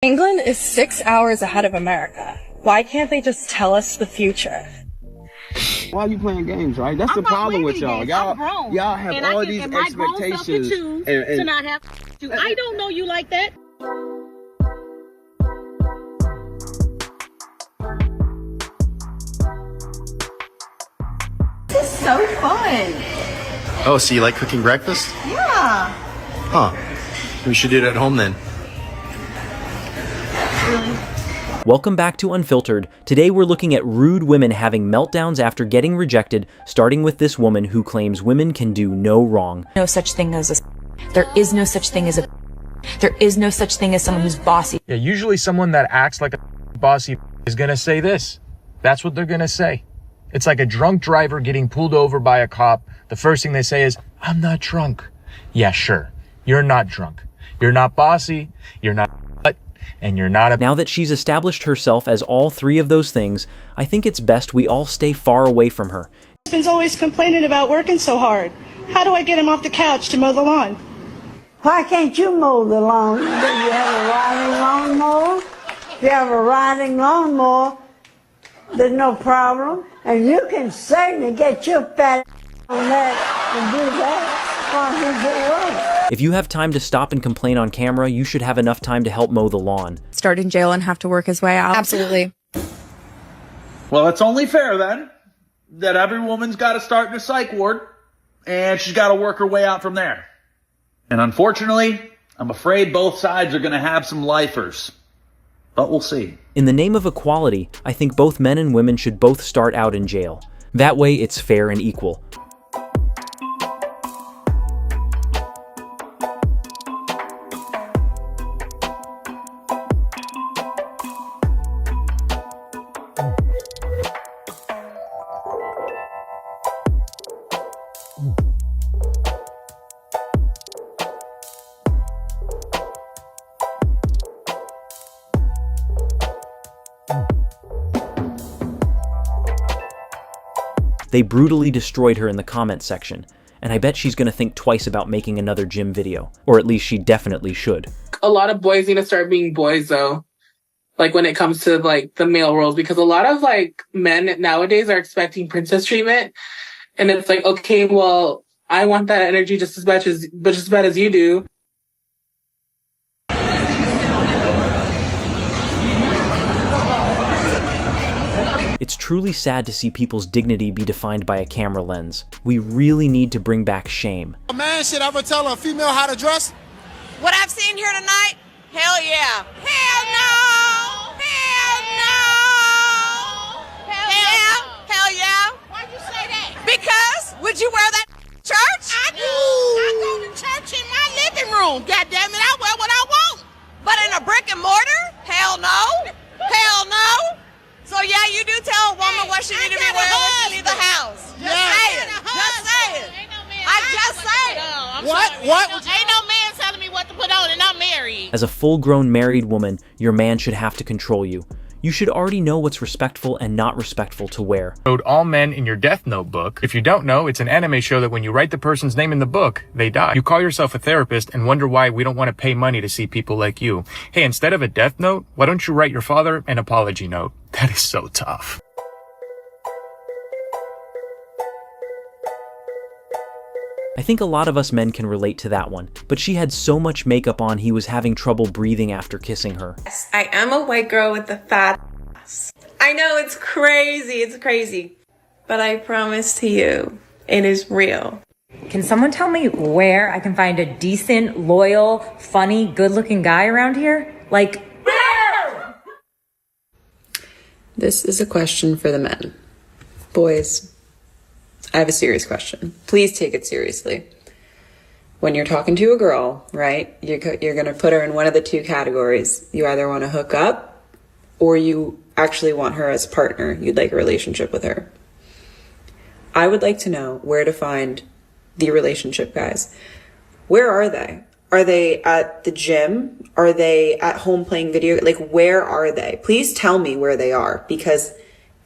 England is 6 hours ahead of America. Why can't they just tell us the future? Why are you playing games, right? That's the problem with y'all. Y'all have all these expectations. To not have you. I don't know you like that. This is so fun. Oh, so you like cooking breakfast? Yeah. Huh. We should do it at home then. Really? Welcome back to Unfiltered. Today we're looking at rude women having meltdowns after getting rejected, starting with this woman who claims women can do no wrong. No such thing as a... There is no such thing as a... There is no such thing as someone who's bossy. Yeah, usually someone that acts like a bossy is gonna say this. That's what they're gonna say. It's like a drunk driver getting pulled over by a cop. The first thing they say is, "I'm not drunk." Yeah, sure. You're not drunk. You're not bossy. You're not... And you're not a... Now that she's established herself as all three of those things, I think it's best we all stay far away from her. My husband's always complaining about working so hard. How do I get him off the couch to mow the lawn? Why can't you mow the lawn? Do you have a riding lawnmower? If you have a riding lawnmower, there's no problem. And you can certainly get your fat on that and do that. If you have time to stop and complain on camera, you should have enough time to help mow the lawn. Start in jail and have to work his way out. Absolutely. Well, it's only fair then that every woman's got to start in a psych ward and she's got to work her way out from there. And unfortunately, I'm afraid both sides are going to have some lifers. But we'll see. In the name of equality, I think both men and women should both start out in jail. That way it's fair and equal. They brutally destroyed her in the comment section, and I bet she's gonna think twice about making another gym video. Or at least she definitely should. A lot of boys need to start being boys though. Like when it comes to like the male roles, because a lot of like men nowadays are expecting princess treatment. And it's like, okay, well, I want that energy just as bad as you do. It's truly sad to see people's dignity be defined by a camera lens. We really need to bring back shame. A man should ever tell a female how to dress? What I've seen here tonight? Hell yeah. Hell no! Hell no! Hell yeah! Hell yeah! Why'd you say that? Because, would you wear that church? I do. I go to church in my living room. God damn it, I wear what I want. But in a brick and mortar? Hell no! Hell no! So yeah, you do tell a woman what she need to be wearing when she leave the house. Just saying. Just saying. I just saying. What? Ain't no man telling me what to put on, and I'm married. As a full-grown married woman, your man should have to control you. You should already know what's respectful and not respectful to wear. Code all men in your death note book. If you don't know, it's an anime show that when you write the person's name in the book, they die. You call yourself a therapist and wonder why we don't want to pay money to see people like you. Hey, instead of a death note, why don't you write your father an apology note? That is so tough. I think a lot of us men can relate to that one, but she had so much makeup on he was having trouble breathing after kissing her. Yes, I am a white girl with a fat ass. I know it's crazy, but I promise to you, it is real. Can someone tell me where I can find a decent, loyal, funny, good-looking guy around here? Like, where? This is a question for the men. Boys, I have a serious question. Please take it seriously. When you're talking to a girl, right, you're going to put her in one of the two categories. You either want to hook up or you actually want her as a partner. You'd like a relationship with her. I would like to know where to find the relationship guys. Where are they? Are they at the gym? Are they at home playing video? Like, where are they? Please tell me where they are, because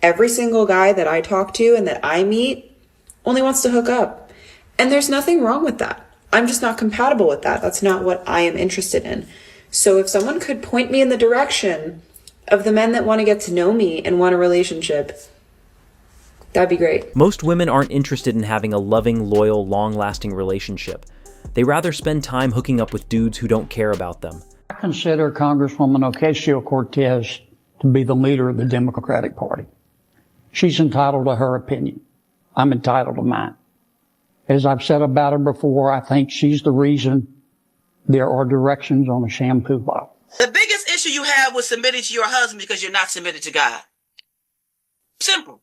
every single guy that I talk to and that I meet only wants to hook up. And there's nothing wrong with that. I'm just not compatible with that. That's not what I am interested in. So if someone could point me in the direction of the men that want to get to know me and want a relationship, that'd be great. Most women aren't interested in having a loving, loyal, long-lasting relationship. They rather spend time hooking up with dudes who don't care about them. I consider Congresswoman Ocasio-Cortez to be the leader of the Democratic Party. She's entitled to her opinion. I'm entitled to mine. As I've said about her before, I think she's the reason there are directions on a shampoo bottle. The biggest issue you have with submitting to your husband because you're not submitted to God. Simple.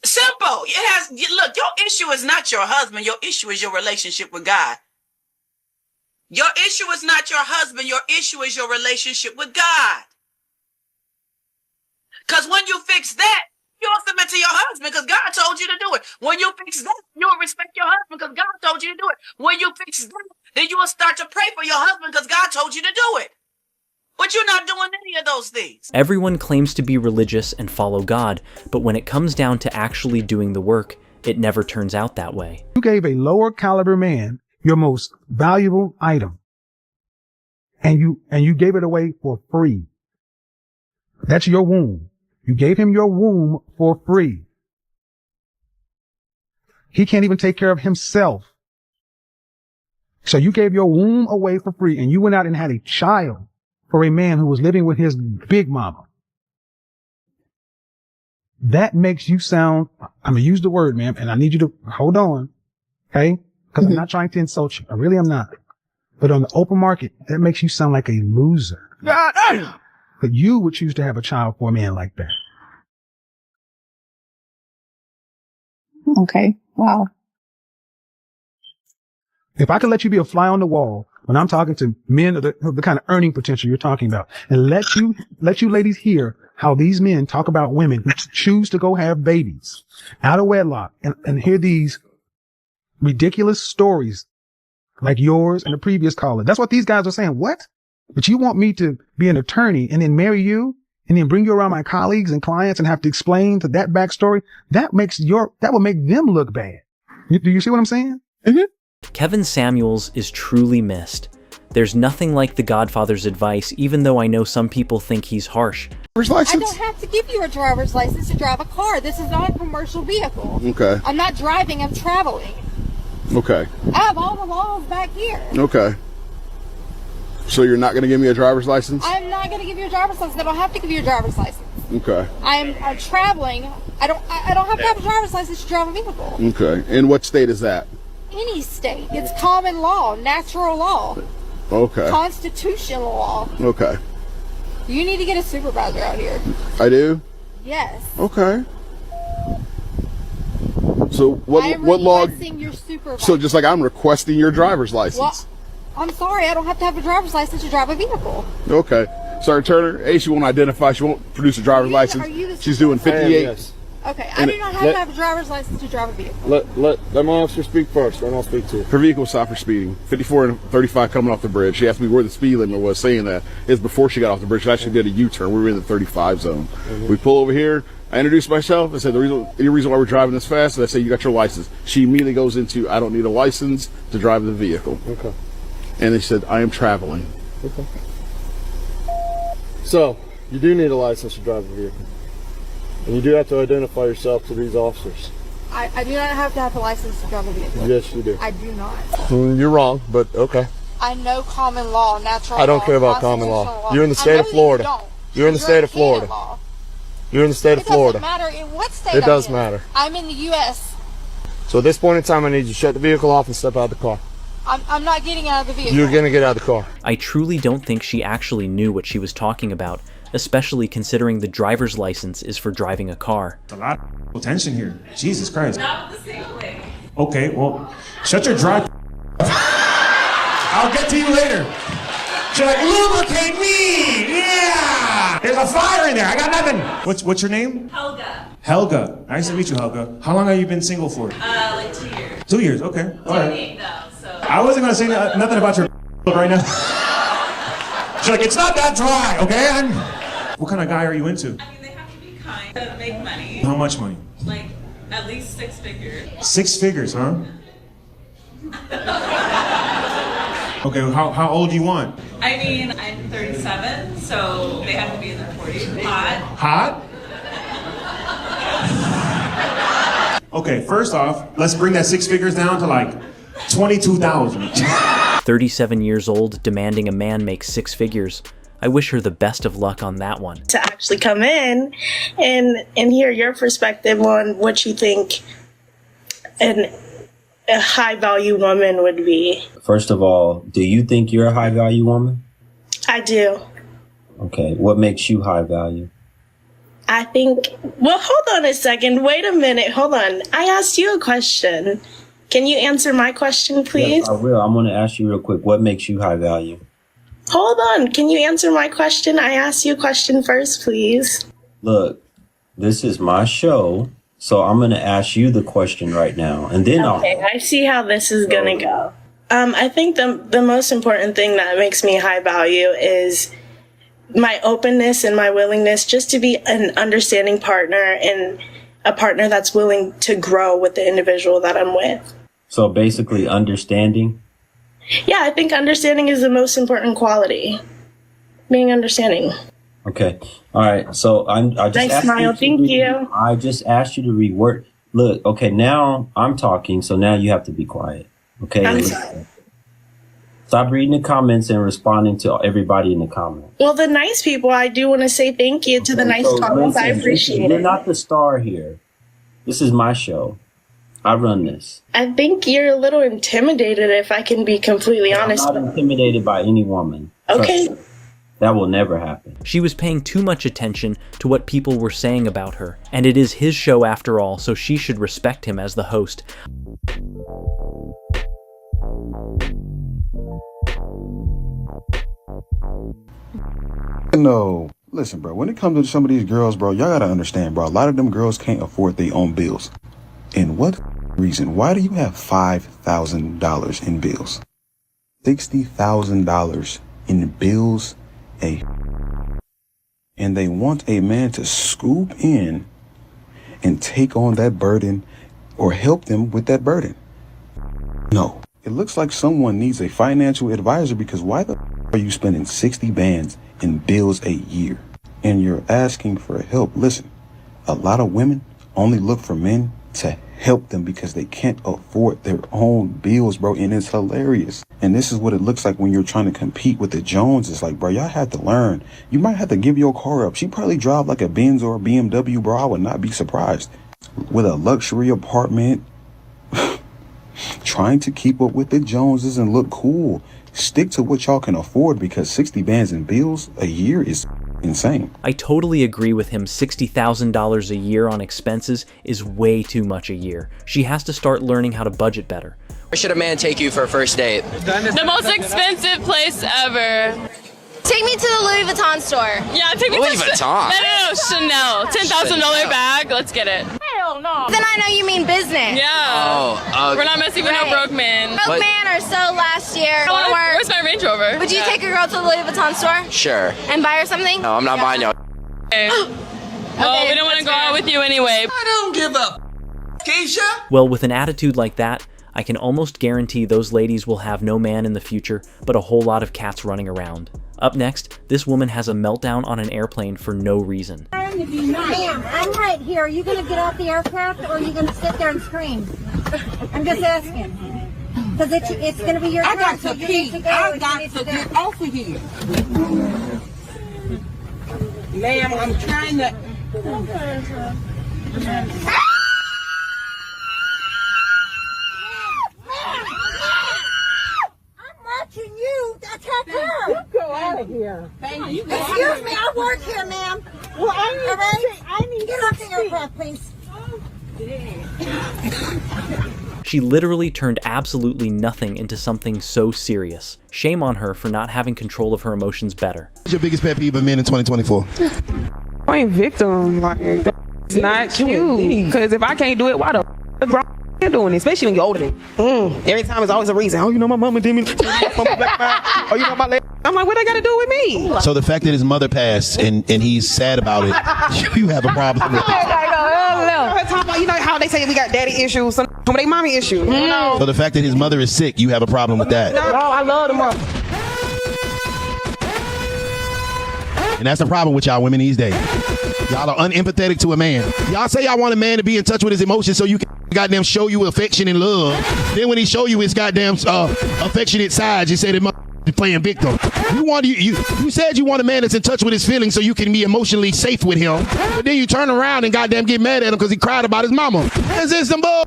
Simple. Look, your issue is not your husband. Your issue is your relationship with God. Your issue is not your husband. Your issue is your relationship with God. Because when you fix that, you'll submit to your husband because God told you to do it. When you fix that, you'll respect your husband because God told you to do it. When you fix that, then you will start to pray for your husband because God told you to do it. But you're not doing any of those things. Everyone claims to be religious and follow God, but when it comes down to actually doing the work, it never turns out that way. You gave a lower caliber man your most valuable item, and you gave it away for free. That's your womb. You gave him your womb for free. He can't even take care of himself. So you gave your womb away for free, and you went out and had a child for a man who was living with his big mama. That makes you sound, I'm going to use the word, ma'am, and I need you to hold on, okay? Because I'm not trying to insult you. I really am not. But on the open market, that makes you sound like a loser. But you would choose to have a child for a man like that. Okay. Wow. If I could let you be a fly on the wall when I'm talking to men of the kind of earning potential you're talking about, and let you ladies hear how these men talk about women who choose to go have babies out of wedlock, and hear these ridiculous stories like yours and the previous caller. That's what these guys are saying. What? But you want me to be an attorney and then marry you and then bring you around my colleagues and clients and have to explain to that backstory? That will make them look bad. Do you see what I'm saying? Mm-hmm. Kevin Samuels is truly missed. There's nothing like the Godfather's advice, even though I know some people think he's harsh. I don't have to give you a driver's license to drive a car. This is not a commercial vehicle. Okay. I'm not driving, I'm traveling. Okay. I have all the laws back here. Okay. So you're not going to give me a driver's license? I'm not going to give you a driver's license. I don't have to give you a driver's license. Okay. I'm traveling. I don't have to have a driver's license to drive a vehicle. Okay. And what state is that? Any state. It's common law, natural law. Okay. Constitutional law. Okay. You need to get a supervisor out here. I do? Yes. Okay. So what law? Your supervisor. So just like I'm requesting your driver's license. Well, I'm sorry, I don't have to have a driver's license to drive a vehicle. Okay. Sorry, Turner. A, she won't identify. She won't produce a driver's license. She's doing 58. Yes. Okay, I do not have to have a driver's license to drive a vehicle. Let my officer speak first, then I'll speak to you. Her vehicle was stopped for speeding. 54 and 35 coming off the bridge. She asked me where the speed limit was, saying that is before she got off the bridge. She actually did a U-turn. We were in the 35 zone. Mm-hmm. We pull over here. I introduced myself. I said, any reason why we're driving this fast? And I said, you got your license. She immediately goes into, I don't need a license to drive the vehicle. Okay. And they said, I am traveling. Okay. So, you do need a license to drive the vehicle. And you do have to identify yourself to these officers. I do not have to have a license to drive a vehicle. Yes, you do. I do not. You're wrong, but okay. I know common law, natural law. I don't care about common law. You're in the state of Florida. You're in the state of Florida. You're in the state of Florida. It doesn't matter in what state it does matter. I'm in the U.S. So at this point in time, I need you to shut the vehicle off and step out of the car. I'm not getting out of the vehicle. You're going to get out of the car. I truly don't think she actually knew what she was talking about, especially considering the driver's license is for driving a car. A lot of tension here. Jesus Christ. Not the same way. Okay, well, shut your dry I'll get to you later. She's like, lubricate me! Yeah! There's a fire in there. I got nothing. What's your name? Helga. Helga. Nice to meet you, Helga. How long have you been single for? Like 2 years. 2 years, okay. All right. Though, so. I wasn't going to say nothing about your right now. She's like, it's not that dry, okay? What kind of guy are you into? I mean, they have to be kind to make money. How much money? Like, at least 6 figures. 6 figures, huh? Okay, how old do you want? I mean, I'm 37, so they have to be in their 40s. Hot? Okay, first off, let's bring that 6 figures down to like 22,000. 37 years old, demanding a man make 6 figures. I wish her the best of luck on that one. To actually come in and hear your perspective on what you think a high value woman would be. First of all, do you think you're a high value woman? I do. Okay, what makes you high value? I think, well, hold on a second. Wait a minute. Hold on. I asked you a question. Can you answer my question, please? Yes, I will. I'm going to ask you real quick. What makes you high value? Hold on. Can you answer my question? I asked you a question first, please. Look, this is my show, so I'm going to ask you the question right now, and then Okay, I see how this is going to go. I think the most important thing that makes me high value is my openness and my willingness just to be an understanding partner and a partner that's willing to grow with the individual that I'm with. So basically understanding? Yeah, I think understanding is the most important quality. Being understanding. Okay. All right. So I just nice smile. Thank you. I just asked you to reword. Look, okay, now I'm talking, so now you have to be quiet. Okay? I'm sorry. Stop reading the comments and responding to everybody in the comments. Well, the nice people, I do want to say thank you to the nice comments. I appreciate it. You're not the star here. This is my show. I run this. I think you're a little intimidated, if I can be completely honest. I'm not intimidated by any woman. Okay. Trust me. That will never happen. She was paying too much attention to what people were saying about her, and it is his show after all, so she should respect him as the host. No, listen, bro, when it comes to some of these girls, bro, y'all gotta understand, bro, a lot of them girls can't afford their own bills. And what reason? Why do you have $5,000 in bills? $60,000 in bills and they want a man to scoop in and take on that burden or help them with that burden. No, it looks like someone needs a financial advisor, because why the are you spending 60 bands in bills a year and you're asking for help? Listen, a lot of women only look for men to help them because they can't afford their own bills, bro, and it's hilarious. And this is what it looks like when you're trying to compete with the Joneses. Like, bro, y'all have to learn. You might have to give your car up. She probably drive like a Benz or a BMW, bro. I would not be surprised. With a luxury apartment, trying to keep up with the Joneses and look cool. Stick to what y'all can afford, because 60 bands in bills a year is insane. I totally agree with him. $60,000 a year on expenses is way too much a year. She has to start learning how to budget better. Where should a man take you for a first date? The most expensive place ever. Take me to the Louis Vuitton store. Yeah, take me Louis to Vuitton? No, Chanel. $10,000 bag. Let's get it. Hell no. Then I know you mean business. Yeah. Oh, we're not messing with no broke men. Broke men are so last year. Where's my Range Rover? Would you take a girl to the Louis Vuitton store? Sure. And buy her something? No, I'm not buying y'all. Okay. Well, we don't want to go out with you anyway. I don't give up, Keisha. Well, with an attitude like that, I can almost guarantee those ladies will have no man in the future, but a whole lot of cats running around. Up next, this woman has a meltdown on an airplane for no reason. Ma'am, I'm right here. Are you going to get off the aircraft, or are you going to sit there and scream? I'm just asking. Because it's going to be your turn. I got to pee. I got to get off of here. Ma'am, I'm trying to... watching you attack her. You go out of here. Thank you. Excuse me, I work here, ma'am. Well, I need get off the aircraft, please. She literally turned absolutely nothing into something so serious. Shame on her for not having control of her emotions better. What's your biggest pet peeve of men in 2024? Point victim, like, it's not cute. Because if I can't do it, why the grown you're doing it, especially when you're older than every time it's always a reason. Oh, you know my mama did me. Oh, you know my leg. I'm like, what they got to do with me? So the fact that his mother passed and he's sad about it, you have a problem with it. her talking about, you know how they say we got daddy issues, some with their mommy issues. You know? So the fact that his mother is sick, you have a problem with that? No, I love the mother. And that's the problem with y'all women these days. Y'all are unempathetic to a man. Y'all say y'all want a man to be in touch with his emotions so you can goddamn show you affection and love. Then when he show you his goddamn affectionate sides, you say that mother playing victim. You said you want a man that's in touch with his feelings so you can be emotionally safe with him. But then you turn around and goddamn get mad at him because he cried about his mama. Is this some bull?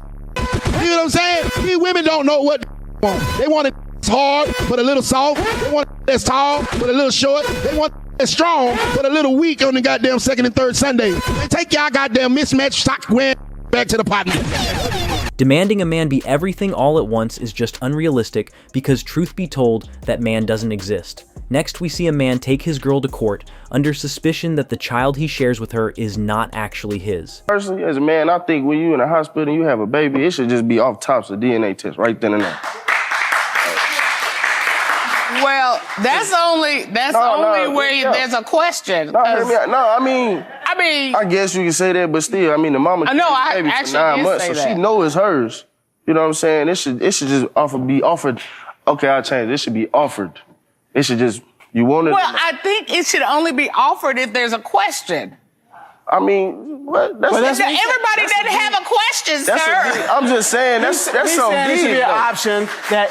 You know what I'm saying? These women don't know what they want. They want it hard but a little soft. They want it that's tall but a little short. They want it strong but a little weak on the goddamn second and third Sunday. They take y'all goddamn mismatched sock wearing back to the partner. Demanding a man be everything all at once is just unrealistic because truth be told, that man doesn't exist. Next, we see a man take his girl to court under suspicion that the child he shares with her is not actually his. Personally, as a man, I think when you're in a hospital and you have a baby, it should just be off tops of DNA test right then and there. Well, that's only where there's a question. I guess you can say that, but still, I mean, the mama carried the baby for 9 months, so she know it's hers. You know what I'm saying? It should just be offered. Okay, I'll change it. It should be offered. It should just, you want it. Well, I think it should only be offered if there's a question. I mean, what? Everybody doesn't have a question, sir. I'm just saying, that's so big. It should be an option that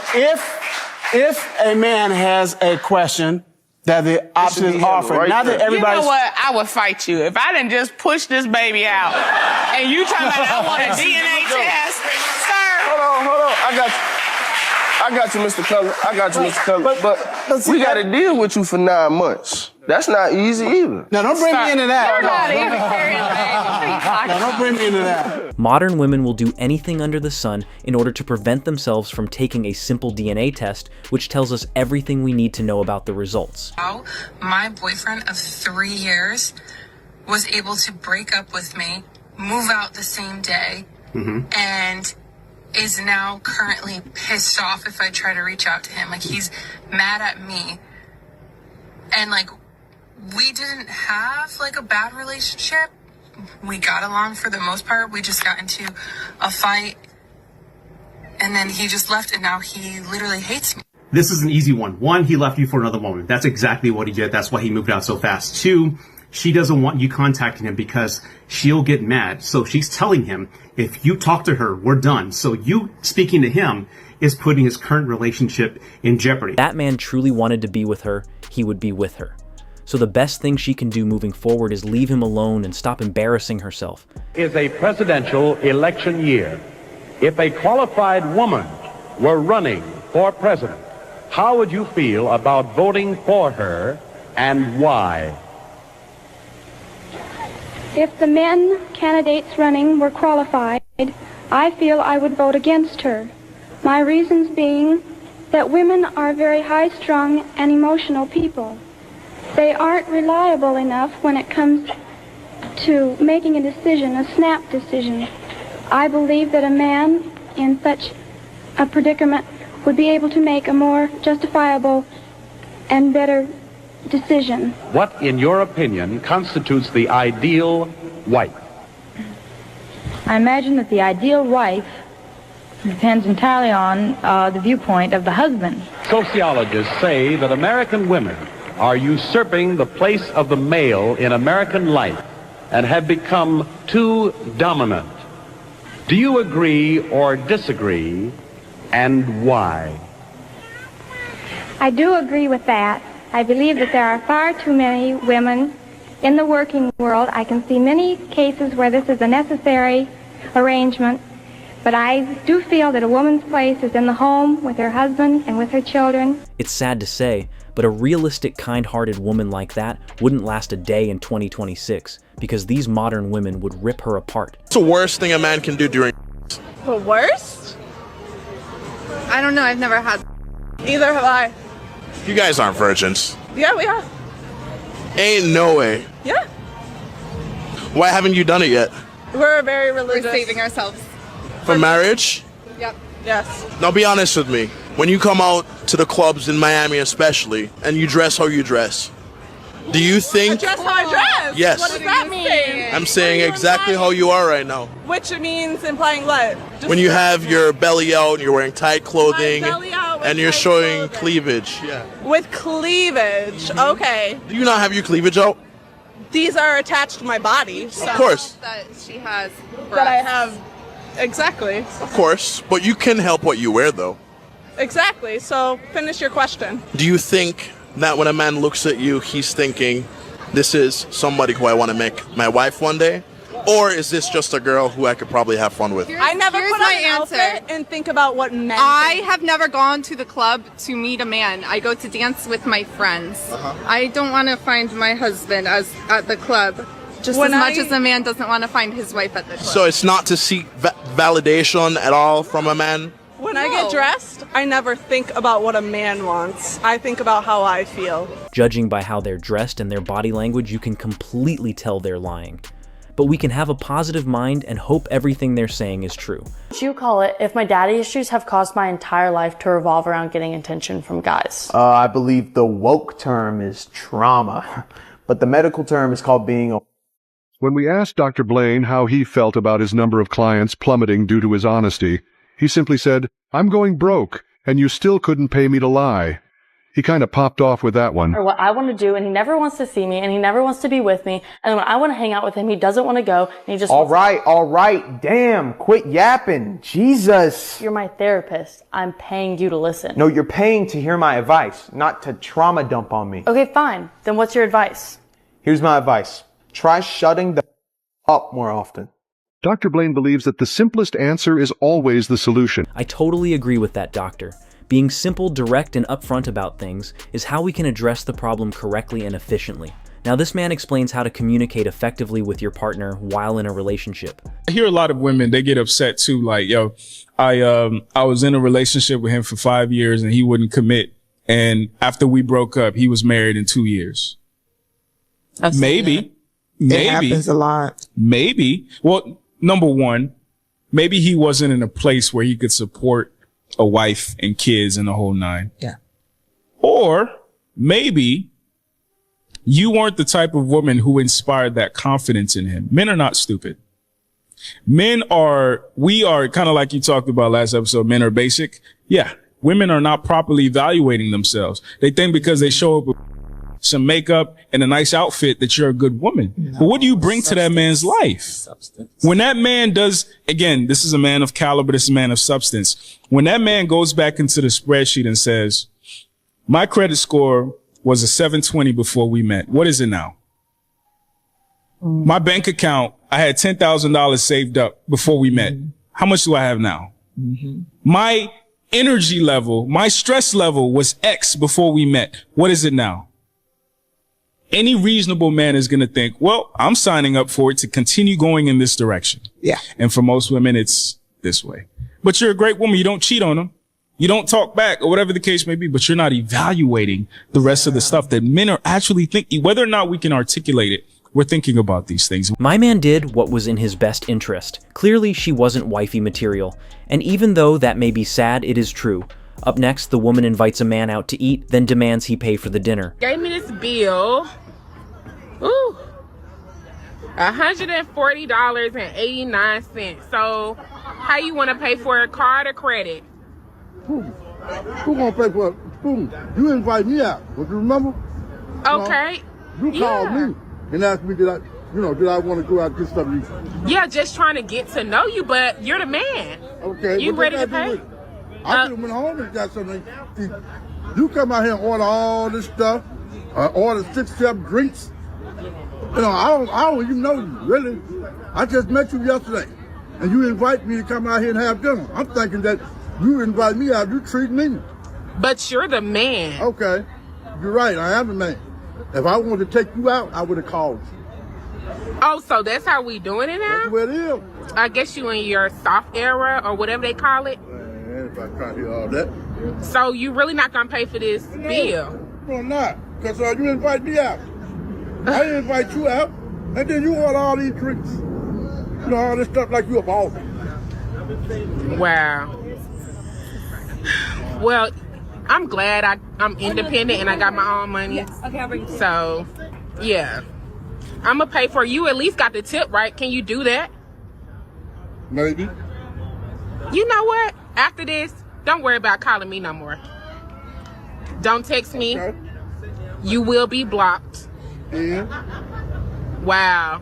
if a man has a question, that the option is offered. Right Not that everybody. You know what? I would fight you if I didn't just push this baby out, and you talking about I want a DNA test, sir. Hold on. I got you, Mr. Cullen. But we got to deal with you for 9 months. That's not easy either. No, don't bring me into that. You're not even carrying No, don't bring me into that. Modern women will do anything under the sun in order to prevent themselves from taking a simple DNA test, which tells us everything we need to know about the results. My boyfriend of 3 years was able to break up with me, move out the same day, and is now currently pissed off if I try to reach out to him. Like, he's mad at me. And, like, we didn't have, like, a bad relationship. We got along for the most part. We just got into a fight. And then he just left, and now he literally hates me. This is an easy one. 1, he left you for another woman. That's exactly what he did. That's why he moved out so fast. 2, she doesn't want you contacting him because she'll get mad. So she's telling him, if you talk to her, we're done. So you speaking to him is putting his current relationship in jeopardy. If that man truly wanted to be with her, he would be with her. So the best thing she can do moving forward is leave him alone and stop embarrassing herself. Is a presidential election year. If a qualified woman were running for president, how would you feel about voting for her and why? If the men candidates running were qualified, I feel I would vote against her. My reasons being that women are very high-strung and emotional people. They aren't reliable enough when it comes to making a decision, a snap decision. I believe that a man in such a predicament would be able to make a more justifiable and better decision. What, in your opinion, constitutes the ideal wife? I imagine that the ideal wife depends entirely on the viewpoint of the husband. Sociologists say that American women are usurping the place of the male in American life and have become too dominant. Do you agree or disagree, and why? I do agree with that. I believe that there are far too many women in the working world. I can see many cases where this is a necessary arrangement, but I do feel that a woman's place is in the home with her husband and with her children. It's sad to say, but a realistic, kind-hearted woman like that wouldn't last a day in 2026, because these modern women would rip her apart. What's the worst thing a man can do during? The worst? I don't know. I've never had. Either have I. You guys aren't virgins. Yeah, we are. Ain't no way. Yeah. Why haven't you done it yet? We're very religious. We're saving ourselves. For marriage? Yep. Yes. Now be honest with me. When you come out to the clubs in Miami especially, and you dress how you dress, Do you think? Dress how I dress? Yes. What does that mean? I'm saying exactly how you are right now. Which means implying what? When you have your belly out and you're wearing tight clothing belly out with and you're tight showing cleavage. Yeah. With cleavage. Okay. Do you not have your cleavage out? These are attached to my body. So Of course. That she has. That I have. Exactly. Of course. But you can help what you wear, though. Exactly. So finish your question. Do you think that when a man looks at you, he's thinking, this is somebody who I want to make my wife one day? Or is this just a girl who I could probably have fun with? I never Here's put my on an answer. outfit and think about what men I think. have never gone to the club to meet a man. I go to dance with my friends. I don't want to find my husband at the club just When as much I- as a man doesn't want to find his wife at the club. So it's not to seek validation at all from a man? When I get dressed, I never think about what a man wants. I think about how I feel. Judging by how they're dressed and their body language, you can completely tell they're lying. But we can have a positive mind and hope everything they're saying is true. What you call it, if my daddy issues have caused my entire life to revolve around getting attention from guys. I believe the woke term is trauma, but the medical term is called being a... When we asked Dr. Blaine how he felt about his number of clients plummeting due to his honesty, he simply said, "I'm going broke, and you still couldn't pay me to lie." He kind of popped off with that one. Or what I want to do, and he never wants to see me, and he never wants to be with me, and when I want to hang out with him, he doesn't want to go, and he just All right, damn, quit yapping, Jesus. You're my therapist. I'm paying you to listen. No, you're paying to hear my advice, not to trauma dump on me. Okay, fine. Then what's your advice? Here's my advice. Try shutting the up more often. Dr. Blaine believes that the simplest answer is always the solution. I totally agree with that, doctor. Being simple, direct, and upfront about things is how we can address the problem correctly and efficiently. Now, this man explains how to communicate effectively with your partner while in a relationship. I hear a lot of women, they get upset too, like, yo, I was in a relationship with him for 5 years and he wouldn't commit. And after we broke up, he was married in 2 years. Maybe. It happens a lot. Maybe. Well, number one, maybe he wasn't in a place where he could support a wife and kids and the whole nine. Yeah. Or maybe you weren't the type of woman who inspired that confidence in him. Men are not stupid. We are kind of like you talked about last episode, men are basic. Yeah. Women are not properly evaluating themselves. They think because they show up with some makeup and a nice outfit that you're a good woman. No, but what do you bring to that man's life? Substance. When that man does, again, this is a man of caliber, this is a man of substance. When that man goes back into the spreadsheet and says, my credit score was a 720 before we met. What is it now? My bank account, I had $10,000 saved up before we met. How much do I have now? My energy level, my stress level was X before we met. What is it now? Any reasonable man is going to think, well, I'm signing up for it to continue going in this direction. Yeah. And for most women, it's this way. But you're a great woman. You don't cheat on them. You don't talk back or whatever the case may be, but you're not evaluating the rest of the stuff that men are actually thinking. Whether or not we can articulate it, we're thinking about these things. My man did what was in his best interest. Clearly, she wasn't wifey material. And even though that may be sad, it is true. Up next, the woman invites a man out to eat, then demands he pay for the dinner. Gave me this bill. Ooh. $140.89. So, how you want to pay for a card or credit? Who gonna pay for it? Who? You invite me out. Don't you remember? Okay. You called me and asked me did I want to go out and get stuff to eat? Yeah, just trying to get to know you, but you're the man. Okay. You ready to pay? I could have went home and got something to eat. You come out here and order all this stuff, order 6, 7 drinks. You know, I don't even know you, really. I just met you yesterday, and you invite me to come out here and have dinner. I'm thinking that you invite me out, you treat me. But you're the man. Okay, you're right, I am the man. If I wanted to take you out, I would have called you. Oh, so that's how we doing it now? That's what it is. I guess you in your soft era or whatever they call it. Man, if I can't hear all that. So you really not gonna pay for this bill? No, I'm not, because you invite me out. I didn't invite you out, and then you order all these drinks. You know, all this stuff like you a boss. Wow. Well, I'm glad I'm independent and I got my own money. Yes. Okay, I'll bring it. So, yeah. I'm going to pay for you. At least got the tip, right? Can you do that? Maybe. You know what? After this, don't worry about calling me no more. Don't text me. Okay. You will be blocked. Yeah. Wow.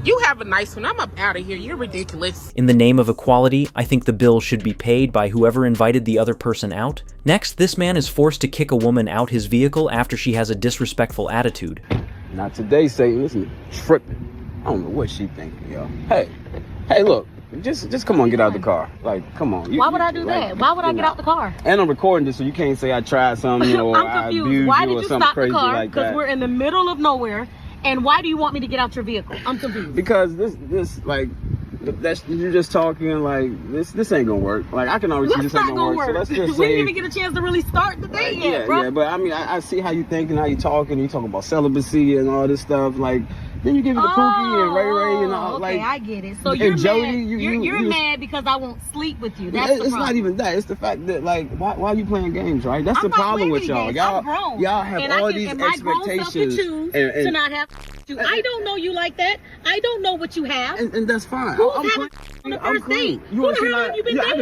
You have a nice one. I'm up out of here. You're ridiculous. In the name of equality, I think the bill should be paid by whoever invited the other person out. Next, this man is forced to kick a woman out his vehicle after she has a disrespectful attitude. Not today, Satan. This is tripping. I don't know what she thinking, yo. Hey, look. Just come on, get out of the car. Like, come on. Why would I do that? Why would I get out the car? And I'm recording this, so you can't say I tried something, you know, or I I'm abused confused. Why you did or you something stop the crazy car? like Because that. we're in the middle of nowhere. And why do you want me to get out your vehicle? I'm confused. Because this like, you're just talking like this ain't gonna work. Like I can already see this ain't gonna work. So let's just we say, didn't even get a chance to really start the day yet, bro. Yeah, but I mean, I see how you think and how you talking. You talk about celibacy and all this stuff. Like, then you give it to Pookie and Ray and all. Okay, like, I get it. So and you're Jody, mad. You're mad because I won't sleep with you. That's the it's problem. not even that. It's the fact that like, why are you playing games, right? That's the problem with y'all. Y'all have all these expectations to not have. I don't know you like that. I don't know what you have. And that's fine. Who's having on the first date? Who the hell have you been dating? I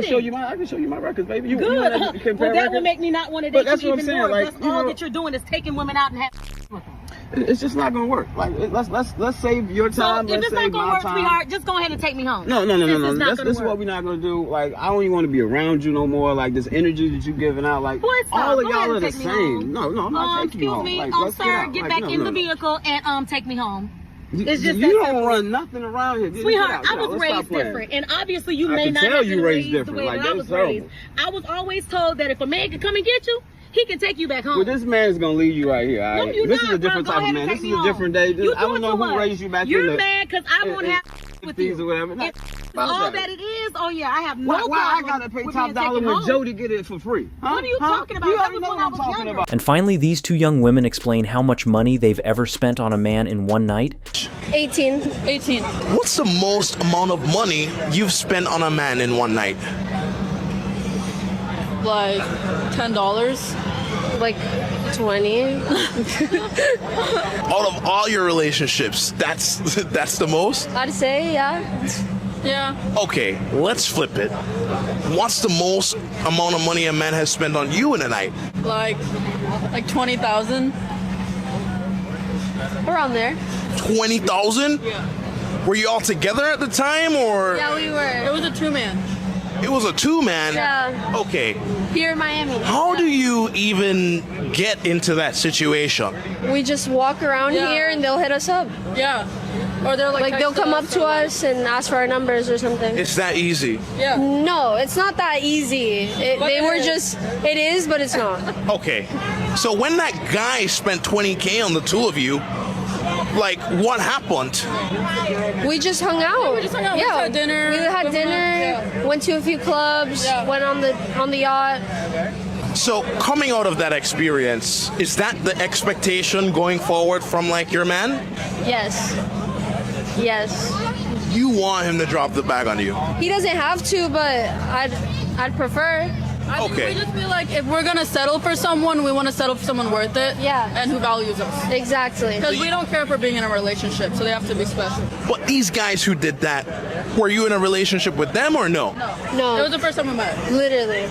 can show you my records, baby. Good. Well, that would make me not want to date you even more. Like, that's all that you're doing is taking women out and having with them. It's just not gonna work. Like, let's save your time. So if it's not gonna work, sweetheart, just go ahead and take me home. No. This is what we're not gonna do. Like, I don't even want to be around you no more. Like, this energy that you're giving out. Like, all of y'all are the same. No, I'm not taking you home. Excuse me, sir, get back in the vehicle and take me home. It's just you don't run nothing around here. Sweetheart, I was raised different, and obviously you may not have been raised the way that I was raised. I was always told that if a man could come and get you, he can take you back home. Well, this man's gonna leave you right here. No, you're this not, is a different type of man. This is a different day. I don't know who raised you back in the... You're mad because I won't have with you. Or whatever. All that it is, oh yeah, I have no problem. Why I gotta pay top dollar when Jody get it for free? Huh? What are you talking about? That was when I was younger. And finally, these two young women explain how much money they've ever spent on a man in one night. 18. What's the most amount of money you've spent on a man in one night? Like $10. Like 20. Out of all your relationships, that's the most? I'd say, yeah. Yeah. Okay, let's flip it. What's the most amount of money a man has spent on you in a night? Like 20,000. Around there. 20,000? Yeah. Were you all together at the time, or? Yeah, we were. It was a two-man. It was a two-man? Yeah. Okay. Here in Miami. How do you even get into that situation? We just walk around here and they'll hit us up. Yeah. Or they're like they'll come up to us and ask for our numbers or something. It's that easy? Yeah. No, it's not that easy. It is, but it's not. Okay. So when that guy spent $20K on the two of you, like, what happened? We just hung out. We just hung out. Yeah. We had dinner. We had dinner. Went to a few clubs. Yeah. Went on the yacht. So coming out of that experience, is that the expectation going forward from like your man? Yes. You want him to drop the bag on you? He doesn't have to, but I'd prefer. Okay. We just feel like if we're gonna settle for someone, we want to settle for someone worth it. Yeah. And who values us. Exactly. Because we don't care for being in a relationship, so they have to be special. But these guys who did that, were you in a relationship with them or no? No. It was the first time we met. Literally.